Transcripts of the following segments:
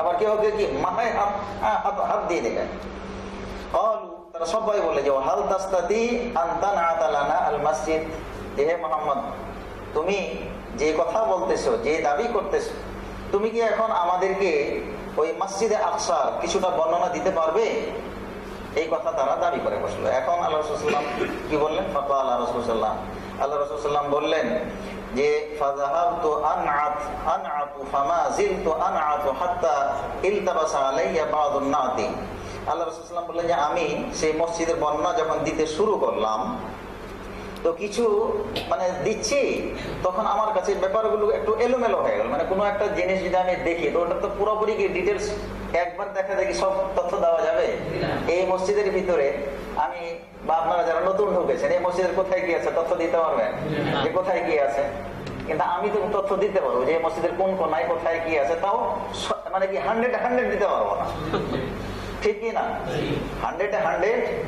আবার কেউ কেউ কি মাথায় হাত দিয়ে দেবেন। তারা সবাই বলে যে হাল তাস্তাতি আনতানআতা লানা আল মসজিদ, হে মুহাম্মদ তুমি যে কথা বলতেছো, যে দাবি করতেছো, তুমি কি এখন আমাদেরকে ওই মসজিদে আকসার কিছুটা বর্ণনা দিতে পারবে? এই কথা তারা দাবি করে বসলো। এখন আল্লাহ রাসূল সাল্লাল্লাহু আলাইহি ওয়াসাল্লাম কি বললেন? ফাকাল রাসূলুল্লাহ, আল্লাহ রাসূল সাল্লাল্লাহু আলাইহি ওয়াসাল্লাম বললেন যে ফাযাহাবতু আনআতু ফামা জিলতু আনআতু হাত্তা ইলতাবাসা আলাইয়া বা'দুন নাতি। আল্লাহ রাসূল সাল্লাল্লাহু আলাইহি ওয়াসাল্লাম বললেন যে আমি সেই মসজিদের বর্ণনা যখন দিতে শুরু করলাম, তো কিছু মানে দিচ্ছি, তখন আমার কাছে ব্যাপারগুলো একটু এলোমেলো হয়ে গেল। মানে কোনো একটা জিনিস যদি আমি দেখি, তো ওটা তো পুরোপুরি কি ডিটেলস একবার দেখা দেখি সব তথ্য দেওয়া যাবে? এই মসজিদের ভিতরে আমি বা আপনারা যারা নতুন ঢুকেছেন, এই মসজিদের কোথায় কি আছে তথ্য দিতে পারবেন যে কোথায় কি আছে? কিন্তু আমি তো তথ্য দিতে পারবো যে মসজিদের কোন কোনায় কোথায় কি আছে, তাও মানে কি 100 দিতে পারবো না, ঠিক কি না? 100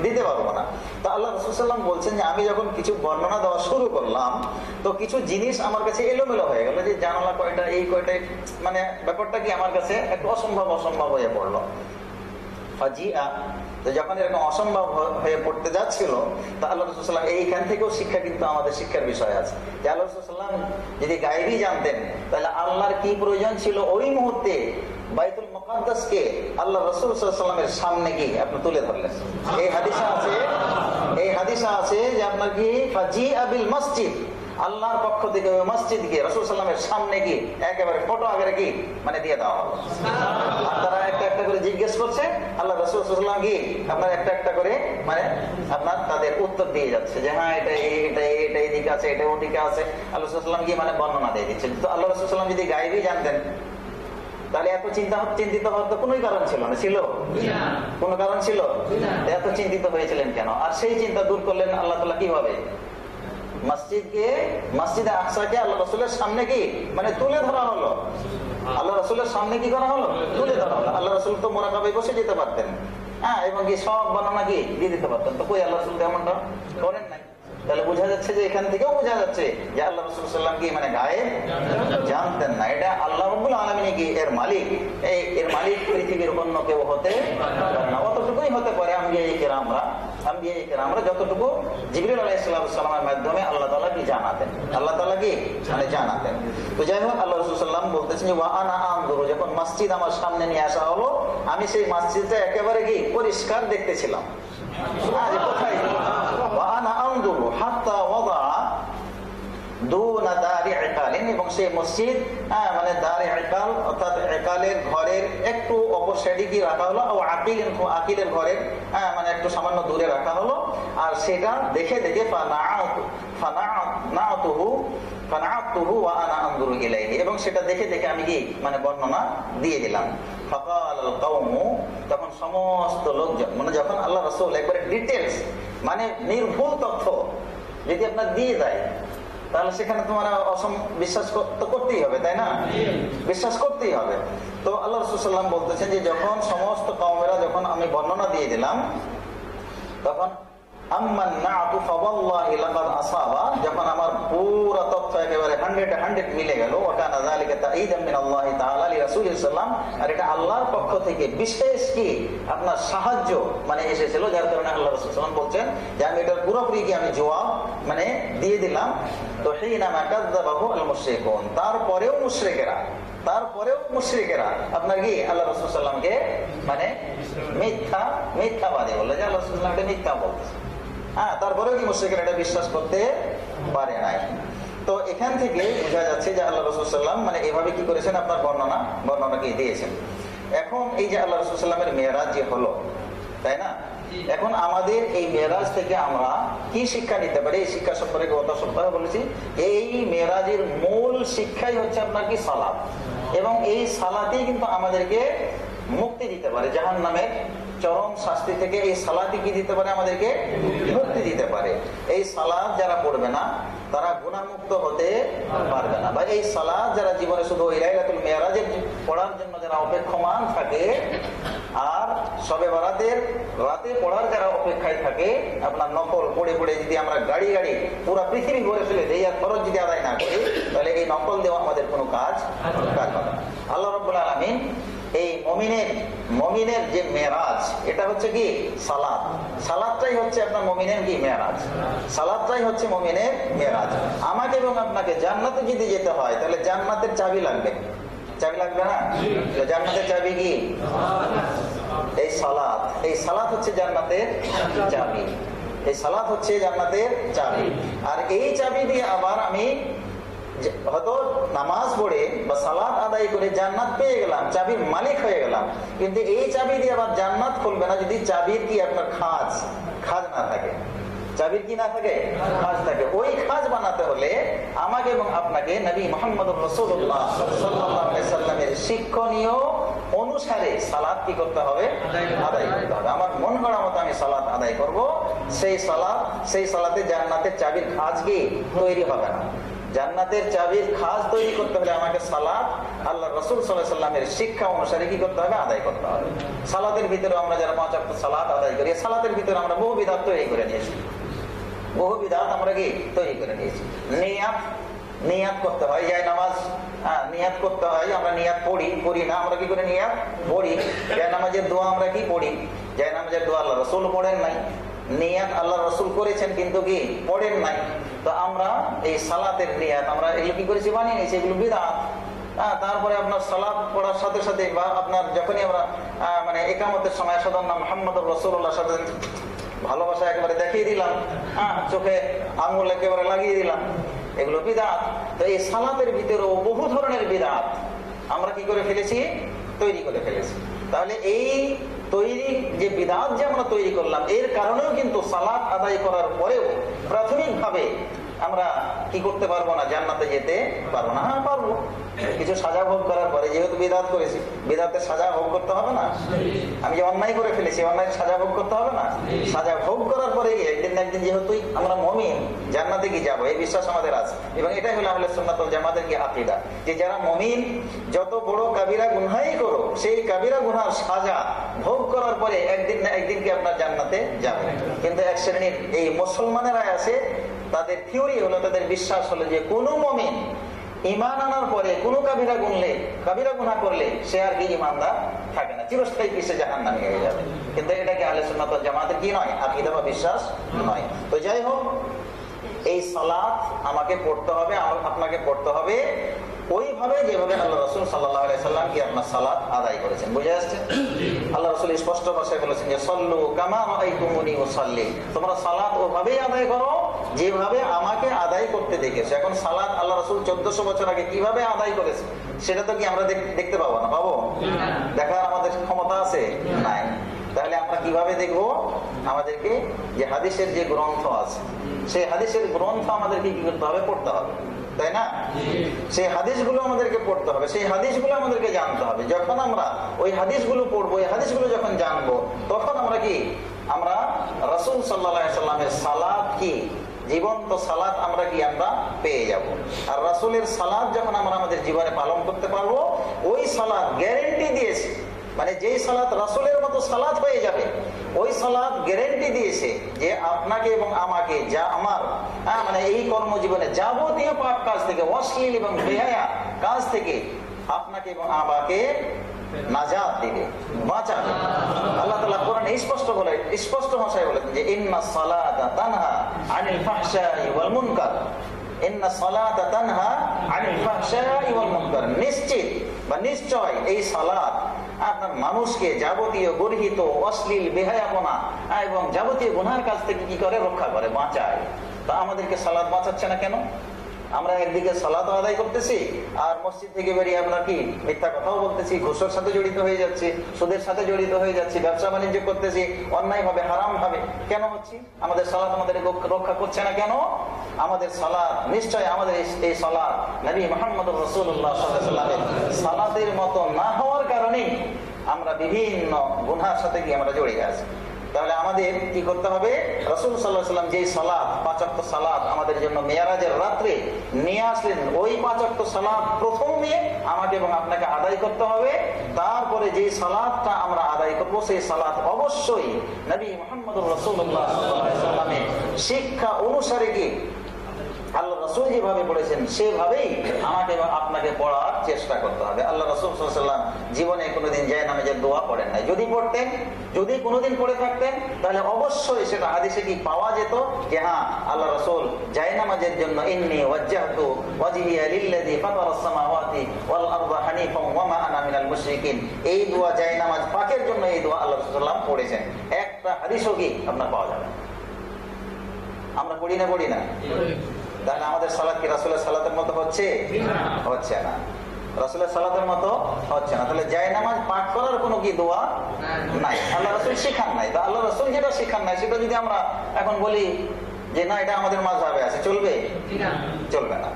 দিতে পারবো না। তো আল্লাহ রাসূল সাল্লাল্লাহু আলাইহি ওয়াসাল্লাম বলছেন যে আমি যখন কিছু বর্ণনা দেওয়া শুরু করলাম, তো কিছু জিনিস আমার কাছে এলোমেলো হয়ে গেল, যে জানালা কয়টা, এই কয়টা, মানে ব্যাপারটা কি আমার কাছে একটু অসম্ভব হয়ে পড়লো। ফাজিআ, তো যখন এরকম অসম্ভব হয়ে পড়তে যাচ্ছিল, তা আল্লাহ রাসূল সাল্লাল্লাহু আলাইহি ওয়াসাল্লাম এইখান থেকেও শিক্ষা কিন্তু আমাদের শিক্ষার বিষয় আছে যে আল্লাহ রাসূল সাল্লাল্লাহু আলাইহি ওয়াসাল্লাম যদি গায়বী জানতেন, তাহলে আল্লাহর কি প্রয়োজন ছিল ওই মুহূর্তে বাইতুল মুকাদ্দাসকে আল্লাহ রাসূল সাল্লাল্লাহু আলাইহি ওয়াসাল্লামের সামনে কি আপনি তুলে ধরলেন। এই হাদিসে আছে যে আপনার কি ফাজিআ বিল মসজিদ, আল্লাহর পক্ষ থেকে ওই মসজিদকে রাসূল সাল্লাল্লাহু আলাইহি ওয়াসাল্লামের সামনে কি একেবারে ফটো আকারে কি মানে দিয়ে দেওয়া হলো। আর তারা একটা একটা করে জিজ্ঞেস করছে, আল্লাহ রাসূল সাল্লাল্লাহু আলাইহি ওয়াসাল্লাম কি আপনার একটা একটা করে মানে আপনার তাদের উত্তর দিয়ে যাচ্ছে যে হ্যাঁ এটা এদিকে আছে, এটা ওদিকে আছে। আল্লাহ রাসূল সাল্লাল্লাহু আলাইহি ওয়াসাল্লাম কি মানে বর্ণনা দিয়ে দিচ্ছেন। তো আল্লাহ রাসূল সাল্লাল্লাহু আলাইহি ওয়াসাল্লাম যদি গায়বী জানতেন, তাহলে এত চিন্তিত হওয়ার তো কোনোই কারণ ছিল না, ছিল কোনো কারণ ছিল? এত চিন্তিত হয়েছিলেন কেন? আর সেই চিন্তা দূর করলেন আল্লাহ তাআলা কিভাবে? মসজিদে আকসাকে আল্লাহ রাসূলের সামনে কি মানে তুলে ধরা হলো। আল্লাহ রাসূলের সামনে কি করা হলো? তুলে ধরা হলো। আল্লাহ রাসূল তো মোরাকাবায় বসে যেতে পারতেন, হ্যাঁ, এবং কি সব বর্ণনা কি দিয়ে দিতে পারতেন, তো কই আল্লাহ রাসূল তেমনটা করেন নাই। তাহলে বোঝা যাচ্ছে যে এখান থেকেও বোঝা যাচ্ছে যে আল্লাহ রাসূল সাল্লাল্লাহু আলাইহি ওয়াসাল্লাম কি মানে গায়েব জানতেন না। এটা আল্লাহ রাব্বুল আলামিন কি এর মালিক, এর মালিক পৃথিবীর অন্য কেউ হতে পারে না। অতটুকুই হতে পারে আম্বিয়ায়ে কেরামরা যতটুকু জিবরিল আলাইহিস সালামের মাধ্যমে আল্লাহ তাআলা কি জানাতেন, আল্লাহ তাআলা কি মানে জানাতেন। তো যাই হোক, আল্লাহ রাসূল সাল্লাল্লাহু আলাইহি ওয়াসাল্লাম বলতেছেন যে ওয়া আনা আনজুরু, যখন মসজিদ আমার সামনে নিয়ে আসা হলো, আমি সেই মসজিদটা একেবারে কি পরিষ্কার দেখতেছিলাম। কোথায়? ওয়া আনা আনজুরু হাত্তা ওয়াদা দুনা দারি ইকালিন, এবং সেই মসজিদ মানে দারি ইকাল অর্থাৎ ইকালের ঘরের একটু অপর সাইডে কি রাখা হলো, ও আকিলের ঘরের মানে একটু সামান্য দূরে রাখা হলো। আর সেটা দেখে ফানাআতুহু ওয়া আনা আনজুরু ইলাইহি, এবং সেটা দেখে আমি কি মানে বর্ণনা দিয়ে দিলাম। ফাকাল কওমু, তখন সমস্ত লোকজন, মানে যখন আল্লাহ রাসূল একবারে ডিটেইলস মানে নির্ভুল তথ্য যদি আপনার দিয়ে দেয়, তাহলে সেখানে তোমার বিশ্বাস তো করতেই হবে, তাই না? বিশ্বাস করতেই হবে। তো আল্লাহ রাসূল সাল্লাল্লাহু আলাইহি ওয়াসাল্লাম বলতেছেন যে যখন সমস্ত কওমেরা যখন আমি বর্ণনা দিয়ে দিলাম, তখন যখন আমার পুরো তথ্য একেবারে 100 মিলে গেল, আর এটা আল্লাহর পক্ষ থেকে বিশেষ কি আপনার সাহায্য মানে এসেছিল, যার কারণে আল্লাহ রাসূল সাল্লাল্লাহু আলাইহি ওয়াসাল্লাম বলছেন যে আমি এটার পুরোপুরি কি আমি জবাব মানে দিয়ে দিলাম। তো হিনামা কাযাবাহু আল মুশরিকুন, তারপরেও মুশরিকেরা আপনার কি আল্লাহ রাসূল সাল্লাল্লাহু আলাইহি ওয়াসাল্লামকে মানে মিথ্যাবাদী বলে, যে আল্লাহ রাসূল সাল্লাল্লাহু আলাইহি ওয়াসাল্লাম মিথ্যা বলতেছে। হ্যাঁ, তারপরেও কি মুশরিকরা এটা বিশ্বাস করতে পারে নাই। তো এখান থেকে বোঝা যাচ্ছে যে আল্লাহ রাসূল সাল্লাল্লাহু আলাইহি ওয়াসাল্লাম মানে এভাবে কি করেছেন আপনার বর্ণনা কি দিয়েছেন। এখন এই যে আল্লাহ রাসূল সাল্লাল্লাহু আলাইহি ওয়াসাল্লামের মেরাজ যে হলো, তাই না? এখন আমাদের এই মেরাজ থেকে আমরা কি শিক্ষা নিতে পারি, এই শিক্ষা সম্পর্কে গত সপ্তাহে বলেছি। এই মেরাজের মূল শিক্ষাই হচ্ছে আপনার কি সালাত, এবং এই সালাতই কিন্তু আমাদেরকে মুক্তি দিতে পারে জাহান্নামের চরম শাস্তি থেকে। এই সালাতই কি দিতে পারে আমাদেরকে মুক্তি দিতে পারে। এই সালাত যারা পড়বে না তারা গুনাহমুক্ত হতে পারবে না, বা এই সালাত যারা জীবনে শুধু ওই লাইলাতুল মিরাজের পড়ার জন্য যারা অপেক্ষমান থাকে, আর শবে বরাতের রাতে পড়ার যারা অপেক্ষায় থাকে, আপনার নফল পড়ে যদি আমরা গাড়ি পুরো পৃথিবী ঘুরে ফেলে দেই আর ফরজ যদি আদায় না করি, তাহলে এই নফল দেওয়া আমাদের কোনো কাজ হবে না। আল্লাহ রাব্বুল আলামিন এই মমিনের যে মেরাজ, এটা হচ্ছে কি সালাত। সালাতটাই হচ্ছে আপনার মমিনের কি মেরাজ, সালাতটাই হচ্ছে মমিনের মেরাজ। আমাকে এবং আপনাকে জান্নাতে যদি যেতে হয় তাহলে জান্নাতের চাবি লাগবে, চাবি লাগবে না? জান্নাতের চাবি কি? এই সালাত। এই সালাত হচ্ছে জান্নাতের চাবি, এই সালাত হচ্ছে জান্নাতের চাবি। আর এই চাবি দিয়ে আবার আমি হয়তো নামাজ পড়ে বা সালাত আদায় করে জান্নাত পেয়ে গেলাম, চাবির মালিক হয়ে গেলাম, কিন্তু এই চাবি দিয়ে আবার জান্নাত খুলবে না যদি চাবির কি আপনার খাজ না থাকে। চাবির কি না থাকে? খাজ থাকে। ওই খাজ বানাতে হলে আমাকে এবং আপনাকে নবী মুহাম্মদুর রাসূলুল্লাহ সাল্লাল্লাহু আলাইহি সাল্লামের শিক্ষণীয় অনুসারে সালাত কি করতে হবে? আদায় করতে হবে। আমার মন গড়া মতো আমি সালাত আদায় করব, সেই সালাতে জান্নাতের চাবির খাজ কি তৈরি হবে না। জান্নাতের চাবির খাজ তৈরি করতে হলে আমাকে সালাত আল্লাহ রাসূল সাল্লাল্লাহু আলাইহি সাল্লামের শিক্ষা অনুসারে কি করতে হবে? আদায় করতে হবে। সালাতের ভিতরে আমরা যারা 5 ওয়াক্ত সালাত আদায় করি, সালাতের ভিতরে আমরা বহু বিদআত তৈরি করে নিয়েছি, বহু বিদআত আমরা কি তৈরি করে নিয়েছি। নিয়াত করতে হয়, যায় নামাজ নিয়াত করতে হয়, আমরা নিয়াত পড়ি না, আমরা কি করে নিয়াত পড়ি। যায় নামাজের দোয়া আমরা কি পড়ি, যায় নামাজের দোয়া আল্লাহ রাসূল পড়েন নাই, নিয়াত আল্লাহ রাসূল করেছেন কিন্তু কি পড়েন নাই। তো আমরা এই সালাতের নিয়াত আমরা এগুলো কি করেছি? বানিয়ে নিয়েছি, এগুলো বিদআত। তারপরে আপনার সালাত পড়ার সাথে সাথে বা আপনার যখনই আমরা মানে ইকামতের সময় সাধারণ মুহাম্মদুর রাসূলুল্লাহ সাথে ভালোবাসা একেবারে দেখিয়ে দিলাম, চোখে আঙুল একেবারে লাগিয়ে দিলাম, এগুলো বিদআত। তো এই সালাতের ভিতরেও বহু ধরনের বিদআত আমরা কি করে ফেলেছি? তৈরি করে ফেলেছি। তাহলে এই তৈরি যে বিদআত যে আমরা তৈরি করলাম, এর কারণেও কিন্তু সালাত আদায় করার পরেও প্রাথমিকভাবে আমরা কি করতে পারবো না? জান্নাতে যেতে পারবো না। হ্যাঁ পারবো, কিছু সাজা ভোগ করার পরে, যেহেতু বিদআত করেছি, বিদআতের সাজা ভোগ করতে হবে না? আমি যে অন্যায় করে ফেলেছি, অন্যায়ের সাজা ভোগ করতে হবে না? সাজা ভোগ করার পরে একদিন না একদিন যেহেতু আমরা মুমিন, জান্নাতে কি যাবো, এই বিশ্বাস আমাদের আছে। এবং এটাই হলো আহলে সুন্নাত ওয়াল জামাতের কি আকীদা, যে যারা মুমিন যত বড় কাবিরা গুনাহই করো, সেই কাবিরা গুনার সাজা ভোগ করার পরে একদিন না একদিন কি আপনার জান্নাতে যাবে। কিন্তু এক শ্রেণীর এই মুসলমানেরা আছে, তাদের থিওরি হলো, তাদের বিশ্বাস হলো যে কোন মুমিন ঈমান আনার পরে কোন কাবিরা গুনাহ করলে সে আর কি ঈমানদার থাকে না, চিরস্থায়ী পিছে জাহান্নামে হয়ে যাবে। কিন্তু এটা কি আহলে সুন্নাত ওয়াল জামাতের কি নয়? আকীদা বা বিশ্বাস নয়। তো যাই হোক, এই সালাত আমাকে পড়তে হবে, আপনাকে পড়তে হবে ওইভাবে যেভাবে আল্লাহ রাসূল সাল্লাল্লাহু আলাইহি সাল্লাম কি আপনার সালাত আদায় করেছেন। বুঝে আসছে? আল্লাহ রাসূল স্পষ্ট ভাষায় বলেছেন যে সাল্লু কামা রাআইতুমুনি উসাল্লি, তোমরা সালাত ওইভাবেই আদায় করো যেভাবে আমাকে আদায় করতে দেখেছো। এখন সালাত আল্লাহ রাসূল 1400 বছর আগে কিভাবে আদায় করেছে সেটা তো কি আমরা দেখতে পাবো না? পাবো? দেখার আমাদের ক্ষমতা আছে? নাই। তাহলে আমরা কিভাবে দেখবো? আমাদেরকে যে হাদিসের যে গ্রন্থ আছে, সেই হাদিসের গ্রন্থ আমাদেরকে কি করতে হবে? পড়তে হবে, তাই না? সেই হাদিসগুলো আমাদেরকে পড়তে হবে, সেই হাদিসগুলো আমাদেরকে জানতে হবে। যখন আমরা ওই হাদিসগুলো পড়বো, ওই হাদিসগুলো যখন জানবো, তখন আমরা কি আমরা রাসূল সাল্লাল্লাহু আলাইহি সাল্লামের সালাত কি জীবন্ত সালাত আমরা পেয়ে যাব। আর রাসূলের সালাত যখন আমরা আমাদের জীবনে পালন করতে পারবো, ওই সালাত গ্যারেন্টি দিয়েছে, মানে যেই সালাত রাসূলের মতো সালাত হয়ে যাবে, ওই সালাত গ্যারেন্টি দিয়েছে যে আপনাকে এবং আমাকে যা আমার মানে এই কর্মজীবনে যাবতীয় পাপ কাজ থেকে, অশ্লীল এবং বেহায়া কাজ থেকে আপনাকে এবং আমাকে নাজাত দিবে, বাঁচাবে। আল্লাহ তাআলা কোরআনে স্পষ্ট ভাষায় বলেছেন যে ইন্নাস সালাতা তানহা আনিল ফাহশাই ওয়াল মুনকার, ইন্নাস সালাতা তানহা আনিল ফাহশাই ওয়াল মুনকার। নিশ্চিত বা নিশ্চয় এই সালাত আপনার মানুষকে যাবতীয় গর্হিত অশ্লীল বেহায়াপনা এবং যাবতীয় গুনাহের কাছ থেকে কি করে? রক্ষা করে, বাঁচায়। তা আমাদেরকে সালাত বাঁচাচ্ছে না কেন? আমরা একদিকে সালাত আদায় করতেছি, আর মসজিদ থেকে বেরিয়ে আমরা কি মিথ্যা কথাও বলতেছি, ঘুষের সাথে জড়িত হয়ে যাচ্ছি, সুদের সাথে জড়িত হয়ে যাচ্ছি, ব্যবসা বাণিজ্য করতেছি অন্যায় ভাবে, হারাম ভাবে। কেন হচ্ছি? আমাদের সালাত আমাদের রক্ষা করছে না কেন? আমাদের সালাত নিশ্চয়, আমাদের এই সালাত নবী মুহাম্মদুর রাসূলুল্লাহ সাল্লাল্লাহু আলাইহি ওয়াসাল্লামের সালাতের মতো না হওয়ার কারণে আমরা বিভিন্ন গুনাহের সাথে কি আমরা জড়িয়ে আছি। তাহলে আমাদের কি করতে হবে? রাসূল সাল্লাল্লাহু আলাইহি ওয়াসাল্লাম যেই সালাত 5 ওয়াক্ত সালাত আমাদের জন্য মেরাজের রাত্রে নিয়ে আসলেন, ওই 5 ওয়াক্ত সালাত প্রথমে আমাকে এবং আপনাকে আদায় করতে হবে। তারপরে যেই সালাতটা আমরা আদায় করব, সেই সালাত অবশ্যই নবী মুহাম্মদুর রাসূলুল্লাহ সাল্লাল্লাহু আলাইহি ওয়াসাল্লামের শিক্ষা অনুসারে কি আল্লাহ রাসূল যেভাবে পড়েছেন সেভাবেই আমাকে এবং আপনাকে পড়ার চেষ্টা করতে হবে। আল্লাহ রাসূল সাল্লাল্লাহু আলাইহি ওয়াসাল্লাম জীবনে কোনোদিন জায়নামাজের দোয়া পড়েন নাই। যদি পড়তেন, যদি কোনোদিন পড়ে থাকতেন, তাহলে অবশ্যই সেটা হাদিসে কি পাওয়া যেত যে হ্যাঁ আল্লাহ রাসূল জায়নামাজের জন্য ইন্নী ওয়াজ্জাহতু ওয়াজহিয়া লিল্লাযী ফাতারাস সামাওয়াতি ওয়াল আরদা হানিফান ওয়া মা আনা মিনাল মুশরিকিন, এই দোয়া জায়নামাজ পাকের জন্য এই দোয়া আল্লাহ রাসূল সাল্লাল্লাহু আলাইহি ওয়াসাল্লাম পড়েছেন। একটা হাদিসও কি আপনার পাওয়া যাবে? আমরা পড়ি না? তাহলে আমাদের সালাত কি রাসূলের সালাতের মতো হচ্ছে? হচ্ছে না। রাসূলের সালাতের মতো হচ্ছে না। তাহলে জায়নামাজ পাঠ করার কোনো কি দোয়া নাই, আল্লাহ রাসূল শিখান নাই। তো আল্লাহ রাসূল যেটা শিখান নাই সেটা যদি আমরা এখন বলি যে না এটা আমাদের মাযহাবে আছে, চলবে? চলবে না।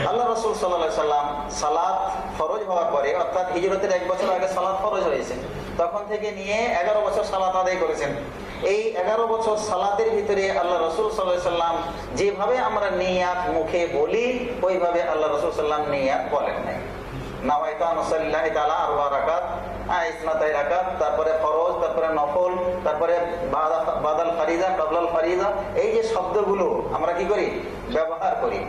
আল্লাহ রাসূল সাল্লাল্লাহু আলাইহি সাল্লাম সালাত ফরজ হওয়ার পরে, অর্থাৎ হিজরতের 1 বছর আগে সালাত ফরজ হয়েছে, তখন থেকে নিয়ে 11 বছর সালাত আদায় করেছেন। এই 11 বছর সালাতের ভিতরে আল্লাহ রাসূল সাল্লাল্লাহু আলাইহি সাল্লাম যেভাবে আমরা নিয়াত মুখে বলি ওইভাবে আল্লাহ রাসূল সাল্লাল্লাহু আলাইহি সাল্লাম নিয়াত বলেন নাই। নাওয়াইতু আন উসাল্লিল্লাহি তাআলা 4 রাকাত, ইসনাতাই রাকাত, তারপরে ফরজ, তারপরে নফল, তারপরে বাদাল ফারিজা, কাবলাল ফারিজা, এই যে শব্দগুলো আমরা কি করি? ব্যবহার করি।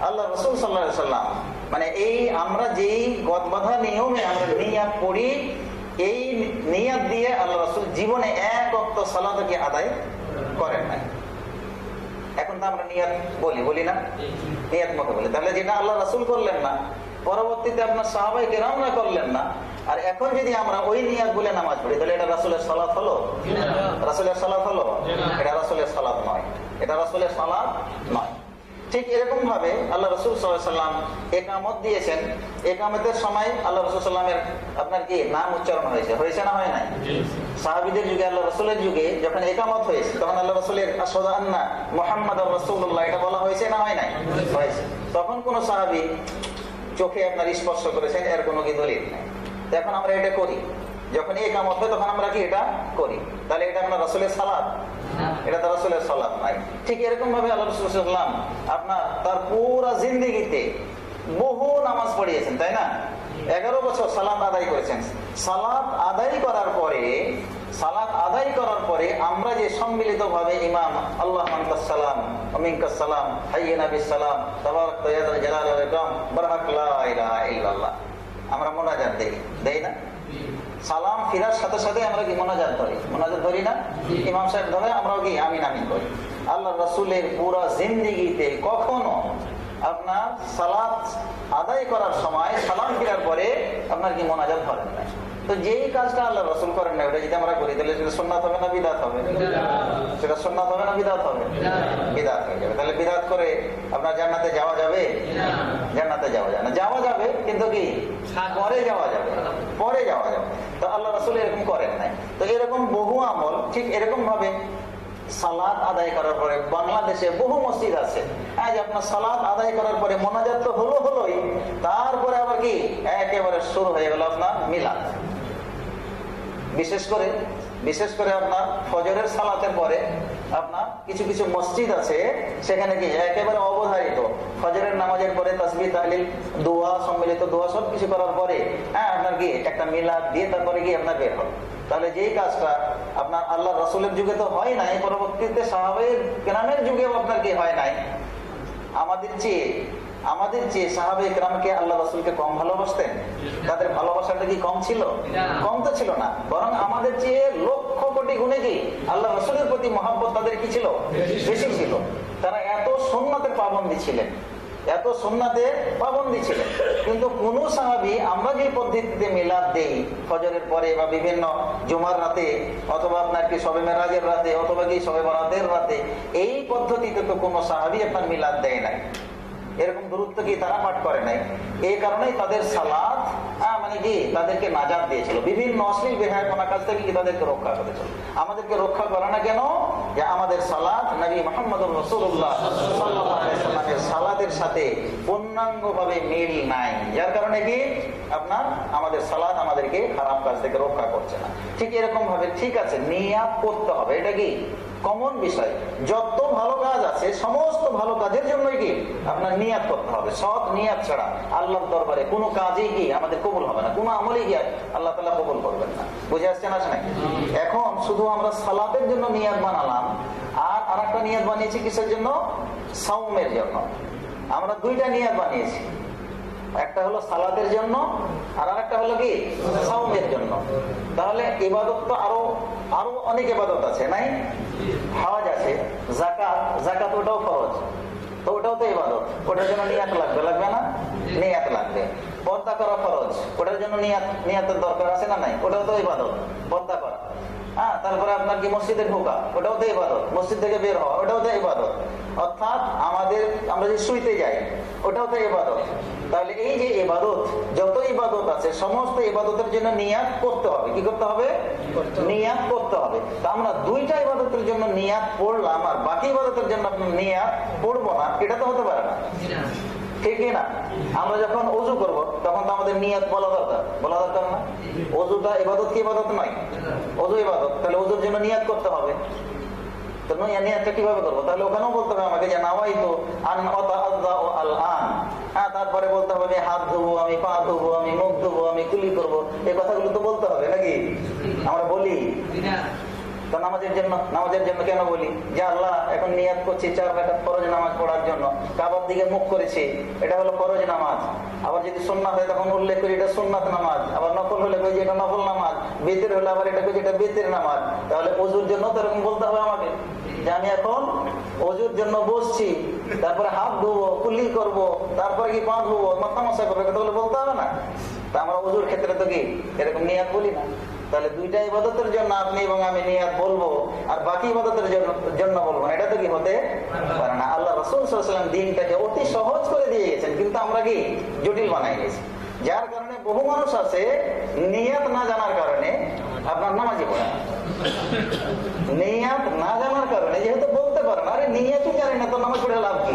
আল্লাহ রাসূল সাল্লাল্লাহু আলাইহি সাল্লাম মানে এই আমরা যেই গদবাঁধা নিয়মে আমরা নিয়াত পড়ি, এই নিয়াত দিয়ে আল্লাহ রাসূল জীবনে এক ওয়াক্ত সালাতকে আদায় করেন নাই। এখন তো আমরা নিয়াত বলি না, নিয়াত মতো বলি। তাহলে যেটা আল্লাহ রাসূল করলেন না, পরবর্তীতে আপনার সাহাবায়ে কেরামরা করলেন না, আর এখন যদি আমরা ওই নিয়াত বলে নামাজ পড়ি তাহলে এটা রাসূলের সালাত হলো? রাসূলের সালাত হলো? এটা রাসূলের সালাত নয়, এটা রাসূলের সালাত নয়। ঠিক এরকম ভাবে আল্লাহ রাসূল সাল্লাল্লাহু আলাইহি সাল্লাম ইকামত দিয়েছেন। ইকামতের সময় আল্লাহ রাসূল সাল্লামের আপনার কি নাম উচ্চারণ হয়েছে না হয় নাই? সাহাবীদের যুগে, আল্লাহ রাসূলের যুগে যখন ইকামত হয়েছে তখন আল্লাহ রাসূলের আশহাদু আন্না মুহাম্মাদুর রাসূলুল্লাহ এটা বলা হয়েছে না হয় নাই? হয়েছে। তখন কোন সাহাবী চোখে আপনার স্পর্শ করেছেন এর কোনো কি দলিল নাই। এখন আমরা এটা করি, যখন ইকামত হয় তখন আমরা কি এটা করি, তাহলে এটা আপনার রাসূলের সালাত? এটা তো রাসূলের সালাত নাই। ঠিক এরকম ভাবে আল্লাহ রাসূল সাল্লাল্লাহু আলাইহি ওয়াসাল্লাম আপনার তার পুরো জিন্দেগিতে বহু নামাজ পড়িয়েছেন, তাই না? 11 বছর সালাত আদায় করেছেন। সালাত আদায় করার পরে আমরা যে সম্মিলিত ভাবে ইমাম আল্লাহু আনতাস সালাম ওয়া মিনকাস সালাম হাইয়িনা বিস সালাম তাবারাকতা ইয়া যাল জালালি ওয়াল ইকরাম বারহাক লা ইলাহা ইল্লাল্লাহ আমরা মুনাজাত দেই না? সালাম ফিরার সাথে সাথে আমরা কি মুনাজাত ধরি না? ইমাম সাহেব ধরে আমরাও কি আমিন আমিন করি। আল্লাহ রাসূলের পুরো জিন্দেগিতে কখনো আপনার সালাত আদায় করার সময় সালাম ফিরার পরে আপনার কি মুনাজাত ধরেন না। তো যেই কাজটা আল্লাহ রাসূল করেন না ওটা যদি আমরা করি তাহলে সেটা সুন্নাত হবে না বিদআত হবে? সেটা সুন্নাত হবে না বিদআত হবে? বিদআত হয়ে যাবে। তাহলে বিদআত করে আপনার জান্নাতে যাওয়া যাবে? জান্নাতে যাওয়া যায় না। যাওয়া যাবে কিন্তু কি পরে যাওয়া যাবে। তো আল্লাহ রাসূল এরকম করেন নাই। তো এরকম বহু আমল ঠিক এরকম ভাবে সালাত আদায় করার পরে বাংলাদেশে বহু মসজিদ আছে, আজ আপনার সালাত আদায় করার পরে মোনাজাত তো হলোই, তারপরে আবার কি একেবারে শুরু হয়ে গেল আপনার মিলাদ। বিশেষ করে আপনার ফজরের সালাতের পরে আপনার কিছু মসজিদ আছে সেখানে কি একেবারে অবধারিত ফজরের নামাজের পরে তাসবিহ তাহলিল দোয়া সম্মিলিত দোয়া সব কিছু করার পরে আপনার কি একটা মিলাদ দিয়ে তারপরে কি আপনার বের হল। তাহলে যেই কাজটা আপনার আল্লাহ রাসূলের যুগে তো হয় নাই, পরবর্তীতে সাহাবায়ে কেরামের যুগেও আপনার কি হয় নাই। আমাদের চেয়ে সাহাবায়ে কেরামকে আল্লাহ রাসূলকে কম ভালোবাসতেন? তাদের ভালোবাসাটা কি কম ছিল? কম তো ছিল না, বরং আমাদের চেয়ে লক্ষ কোটি গুণে কি আল্লাহ রাসূলের প্রতি মহব্বত তাদের কি ছিল? বেশি ছিল। তারা এত সুন্নাতের পাবন্দী ছিলেন, কিন্তু কোন সাহাবী আমরা যে পদ্ধতিতে মিলাদ দেই ফজরের পরে বা বিভিন্ন জুমার রাতে অথবা আপনার কি শবে মেরাজের রাতে অথবা কি শবে বরাতের রাতে, এই পদ্ধতিতে তো কোনো সাহাবী আপনার মিলাদ দেয় নাই, এরকম গুরুত্ব কি তারা পাঠ করে নাই। এই কারণেই তাদের সালাত মানে কি তাদেরকে নাজাত দিয়েছিল, বিভিন্ন অশ্লীল বেহায়াপনা কাজ থেকে কি তাদেরকে রক্ষা করেছিল। আমাদেরকে রক্ষা করে না কেন? যে আমাদের সালাত নবী মুহাম্মদুর রাসূলুল্লাহ সাল্লাল্লাহু আলাইহি ওয়াসাল্লামের সালাতের সাথে পূর্ণাঙ্গভাবে মিল নাই, যার কারণে কি আপনার আমাদের সালাত আমাদেরকে খারাপ কাজ থেকে রক্ষা করছে না। ঠিক এরকম ভাবে ঠিক আছে নিয়াত করতে হবে, এটা কি কমন বিষয়। যত ভালো কাজ আছে সমস্ত ভালো কাজের জন্যই কি আপনার নিয়াত করতে হবে। সৎ নিয়াত ছাড়া আল্লাহর দরবারে কোনো কাজই কি আমাদের কবুল হবে না, কোনো আমলই কি আল্লাহ তাআলা কবুল করবেন না। বুঝে আসছে না? এখন শুধু আমরা সালাতের জন্য নিয়াত বানালাম, আর আরেকটা নিয়াত বানিয়েছি কিসের জন্য? সাওমের জন্য। আমরা দুইটা নিয়াত বানিয়েছি, একটা হলো সালাতের জন্য আর একটা হলো কি সাওমের জন্য। তাহলে ইবাদত তো আরো আরো অনেক ইবাদত আছে, নাই? হজ আছে, যাকাত, যাকাত ওটাও ফরজ, তো ওটাও তো ইবাদত, ওটার জন্য নিয়াত লাগবে, লাগবে না? নিয়াত লাগবে। পর্দা করা ফরজ, ওটার জন্য নিয়াতের দরকার আছে না নাই? ওটাও তো ইবাদত, পর্দা করা। হ্যাঁ, তারপরে আপনার কি মসজিদে ঢোকা, ওটাও তো ইবাদত। মসজিদ থেকে বের হওয়া, ওটাও তো ইবাদত। অর্থাৎ আমরা যে শুইতে যাই, ওটাও তো ইবাদত। তাহলে এই যে ইবাদত, যত ইবাদত আছে সমস্ত ইবাদতের জন্য নিয়াত করতে হবে। কি করতে হবে? নিয়াত করতে হবে। তা আমরা দুইটা ইবাদতের জন্য নিয়াত পড়লাম আর বাকি ইবাদতের জন্য আপনার নিয়াত পড়বো না, এটা তো হতে পারে না, ঠিক না? আমরা যখন ওযু করব তখন তো আমাদের নিয়াত বলা দরকার না? ওযুটা ইবাদত কি ইবাদত নয়? ওযু ইবাদত, তাহলে ওযুর জন্য নিয়াত করতে হবে। তো নিয়াতটা কিভাবে করবো? তাহলে ওখানেও বলতে হবে আমাকে যে নাওয়াইতু আন আতাআযযাউ আল-আন। হ্যাঁ, তারপরে বলতে হবে আমি হাত ধোবো, আমি পা ধোবো, আমি মুখ ধোবো, আমি কুলি করবো, এই কথাগুলো তো বলতে হবে নাকি? আমরা বলি তো নামাজের জন্য কেন বলি যে আল্লাহ এখন নিয়াত করছি 4 রাকাত ফরজ নামাজ পড়ার জন্য, কাবার দিকে মুখ করেছি, এটা হলো ফরজ নামাজ। আবার যদি সুন্নাত হয় তখন উল্লেখ করি এটা সুন্নাত নামাজ, আবার নফল হলে কই যে এটা নফল নামাজ, বিতির হলে আবার এটা কই যে এটা বিতির নামাজ। তাহলে ওযুর জন্য তো এরকম বলতে হবে আমাকে যে আমি এখন ওযুর জন্য বসছি, তারপরে হাত ধোবো, কুলি করব, তারপরে কি পা ধোবো, মাথা মাসা করবো, এটা বলতে হবে না? তা আমরা ওযুর ক্ষেত্রে তো কি এরকম নিয়াত বলি না? তাহলে দুইটা ইবাদতের জন্য আপনি এবং আমি নিয়াত বলবো আর বাকি ইবাদতের জন্য বলবো না, এটা তো কি হতে পারে না। আল্লাহ রাসূল সাল্লাল্লাহু আলাইহি ওয়াসাল্লাম দিনটাকে অতি সহজ করে দিয়ে গেছেন, কিন্তু আমরা কি জটিল বানাই গেছি। যার কারণে বহু মানুষ আছে নিয়াত না জানার কারণে আপনার নামাজই পড়ে না। নিয়াত না জানার কারণে, যেহেতু বলতে পারে না, আরে নিয়াতই জানি না তো নামাজ পড়ে লাভ কি,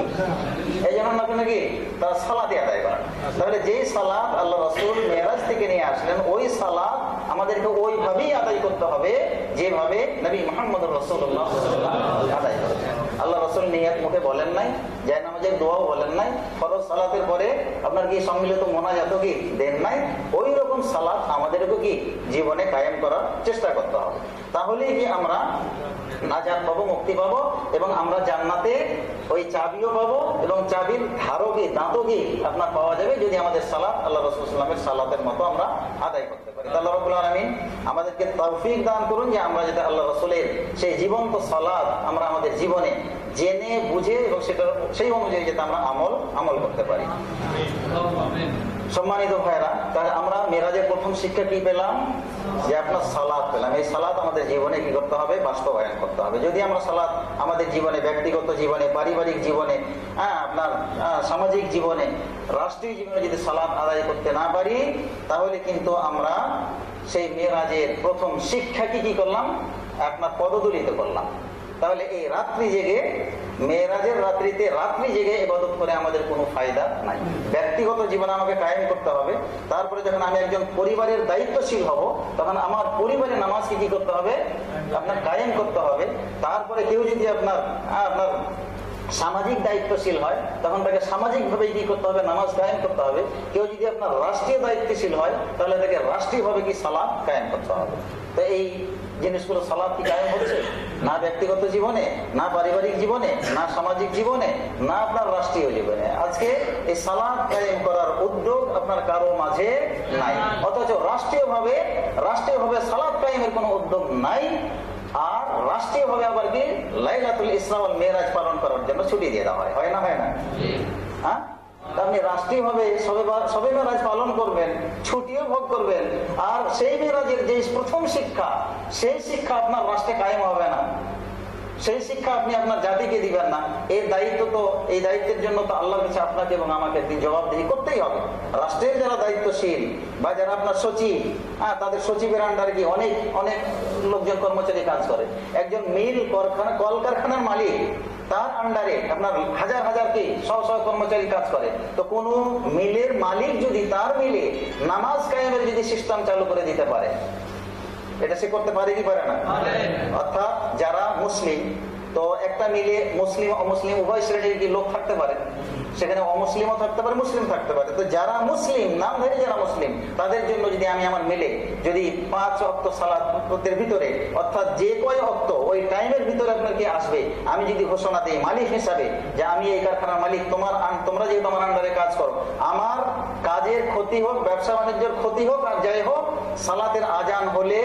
এই জন্য নাকি তারা সালাতে আদায় করেন। তাহলে যেই সালাত আল্লাহ রাসূল মেরাজ থেকে নিয়ে আসলেন, ওই সালাত আমাদেরকে ওইভাবেই আদায় করতে হবে যেভাবে নবী মুহাম্মদ রাসূলুল্লাহ সাল্লাল্লাহু আলাইহি ওয়াসাল্লাম আদায় করেছেন। আল্লাহ রাসূল নিয়াত মুখে বলেন নাই, যায় নামাজের দোয়াও বলেন নাই, ফরজ সালাতের পরে আপনার কি সম্মিলিত মোনাজাত কি দেন নাই। ওই রকম সালাত আমাদেরকে কি জীবনে কায়েম করার চেষ্টা করতে হবে। তাহলেই কি আমরা নাজাত পাবো, মুক্তি পাবো, এবং আমরা জান্নাতে ওই চাবিও পাবো এবং চাবির ধারকে দাঁতকে আপনার পাওয়া যাবে যদি আমাদের সালাত আল্লাহ রাসূল সাল্লাল্লাহু আলাইহি ওয়াসাল্লামের সালাতের মতো আমরা আদায় করতে পারি। আল্লাহ রাব্বুল আলামিন আমাদেরকে তৌফিক দান করুন যে আমরা যাতে আল্লাহ রাসূলের সেই জীবন্ত সালাত আমরা আমাদের জীবনে জেনে বুঝে এবং সেটা সেই অনুযায়ী যাতে আমরা আমল করতে পারি। সম্মানিত ভাইরা, তাহলে আমরা মেরাজের প্রথম শিক্ষা কি পেলাম? যে আপনার সালাত পেলাম। এই সালাত আমাদের জীবনে কি করতে হবে? বাস্তবায়ন করতে হবে। যদি আমরা সালাত আমাদের জীবনে, ব্যক্তিগত জীবনে, পারিবারিক জীবনে, আপনার সামাজিক জীবনে, রাষ্ট্রীয় জীবনে যদি সালাত আদায় করতে না পারি, তাহলে কিন্তু আমরা সেই মেরাজের প্রথম শিক্ষা কি করলাম? আপনার পদদলিত করলাম। তাহলে এই রাত্রি জেগে, মেরাজের রাত্রিতে রাত্রি জেগে ইবাদত করে আমাদের কোনো ফায়দা নাই। ব্যক্তিগত জীবনে আমাকে কায়েম করতে হবে। তারপরে যখন আমি একজন পরিবারের দায়িত্বশীল হব, তখন আমার পরিবারের নামাজকে কি করতে হবে? আপনার কায়েম করতে হবে। তারপরে কেউ যদি আপনার সামাজিক দায়িত্বশীল হয়, তখন তাকে সামাজিক ভাবে কি করতে হবে? নামাজ কায়েম করতে হবে। কেউ যদি আপনার রাষ্ট্রীয় দায়িত্বশীল হয়, তাহলে তাকে রাষ্ট্রীয় ভাবে কি সালাত কায়েম করতে হবে। তো এই জিনিসগুলো সালাত কি কায়েম হচ্ছে? না ব্যক্তিগত জীবনে, না পারিবারিক জীবনে, না সামাজিক জীবনে, না আপনার রাষ্ট্রীয় জীবনে। আজকে এই সালাত কায়েম করার উদ্যোগ আপনার কারো মাঝে নাই, অথচ রাষ্ট্রীয়ভাবে সালাত কায়েমের কোনো উদ্যোগ নাই। আর রাষ্ট্রীয়ভাবে আবার কি লাইলাতুল ইসরা ওয়াল মিরাজ পালন করার জন্য ছুটি দিয়ে দেওয়া হয়, হয় না? হ্যাঁ, আপনি রাষ্ট্রীয়ভাবে সবে মেরাজ পালন করবেন, ছুটিও ভোগ করবেন, আর সেই মেরাজের যে প্রথম শিক্ষা, সেই শিক্ষা আপনার রাষ্ট্রে কায়েম হবে না, সেই শিক্ষা আপনি আপনার জাতিকে দিবেন না। এই দায়িত্বের জন্য তো আল্লাহর কাছে আপনাকে এবং আমাকে জবাবদিহি করতেই হবে। রাষ্ট্রের যারা দায়িত্বশীল বা যারা আপনার সচিব, তাদের সচিবের আন্ডারে কি অনেক লোকজন কর্মচারী কাজ করে। একজন মিল কলকারখানার মালিক, তার আন্ডারে আপনার হাজার কি শত কর্মচারী কাজ করে। তো কোন মিলের মালিক যদি তার মিলে নামাজ কায়েমের যদি সিস্টেম চালু করে দিতে পারে, এটা সে করতে পারে কি পারে না? অর্থাৎ যারা মুসলিম, তো একটা মিলে মুসলিম অমুসলিম উভয় শ্রেণীর কি লোক থাকতে পারে, সেখানে অমুসলিমও থাকতে পারে, মুসলিম থাকতে পারে। তো যারা মুসলিম, নামধারী যারা মুসলিম, তাদের জন্য যদি আমি আমার মিলে যদি 5 ওয়াক্ত সালাতের ভিতরে, অর্থাৎ যে কয় ওয়াক্ত ওই টাইমের ভিতরে আপনার কি আসবে, আমি যদি ঘোষণা দিই মালিক হিসাবে যে আমি এই কারখানার মালিক, তোমরা যেহেতু আমার আন্ডারে কাজ করো, আমার কাজের ক্ষতি হোক, ব্যবসা বাণিজ্যের ক্ষতি হোক আর যাই হোক, সালাতের আজান হলে